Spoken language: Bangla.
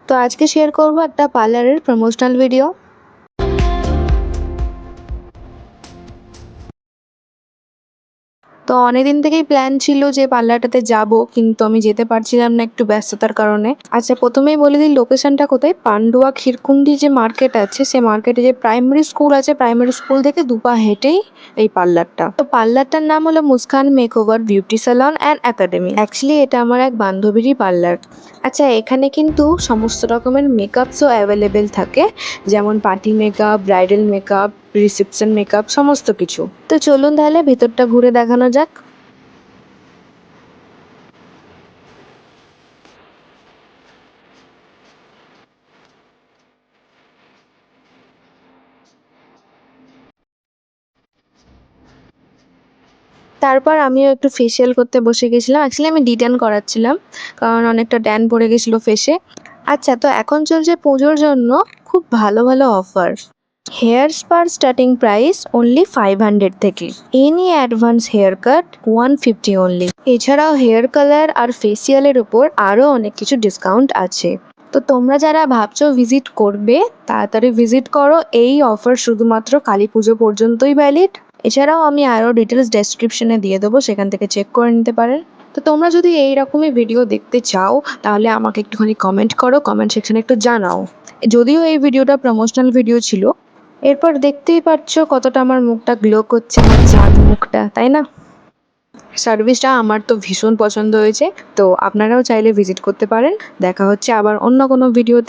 তো আজকে শেয়ার করব একটা পার্লারের প্রমোশনাল ভিডিও। তো অনেকদিন থেকেই প্ল্যান ছিল যে পার্লারটাতে যাব, কিন্তু আমি যেতে পারছিলাম না একটু ব্যস্ততার কারণে। আচ্ছা, প্রথমেই বলে দিই লোকেশনটা কোথায়। পান্ডুয়া ক্ষীরকুন্ডি যে মার্কেট আছে, সে মার্কেটে যে প্রাইমারি স্কুল আছে, প্রাইমারি স্কুল থেকে দুপা হেঁটেই এই পার্লারটা। তো পার্লারটার নাম হলো Muskan makeover beauty salon and academy. Actually এটা আমার এক বান্ধবীরই পার্লার। আচ্ছা, এখানে কিন্তু সমস্ত রকমের মেকআপসও অ্যাভেলেবেল থাকে, যেমন party makeup, bridal makeup, reception makeup, সমস্ত কিছু। তো চলুন তাহলে ভেতরটা ঘুরে দেখানো যাক। তারপর আমিও একটু ফেসিয়াল করতে বসে গেছিলাম। অ্যাকচুয়ালি আমি ডিট্যান করাচ্ছিলাম, কারণ অনেকটা ট্যান পড়ে গেছিলো ফেসে। আচ্ছা, তো এখন চলছে পুজোর জন্য খুব ভালো ভালো offer. Hair spa starting price only 500 থেকে। Any advance hair cut 150 only. এছাড়াও হেয়ার কালার আর ফেসিয়ালের উপর আরও অনেক কিছু ডিসকাউন্ট আছে। তো তোমরা যারা ভাবছো ভিজিট করবে, তাড়াতাড়ি ভিজিট করো। এই অফার শুধুমাত্র কালী পুজো পর্যন্তই ভ্যালিড। এছাড়াও আমি আরও ডিটেলস ডেসক্রিপশনে দিয়ে দেবো, সেখান থেকে চেক করে নিতে পারেন। তো তোমরা যদি এই রকমই ভিডিও দেখতে চাও, তাহলে আমাকে একটুখানি কমেন্ট করো, কমেন্ট সেকশনে একটু জানাও। যদিও এই ভিডিওটা প্রমোশনাল ভিডিও ছিল। এরপর দেখতেই পাচ্ছো কতটা আমার মুখটা গ্লো করছে, আমার চাঁদ মুখটা, তাই না? সার্ভিসটা আমার তো ভীষণ পছন্দ হয়েছে। তো আপনারাও চাইলে ভিজিট করতে পারেন। দেখা হচ্ছে আবার অন্য কোনো ভিডিওতে।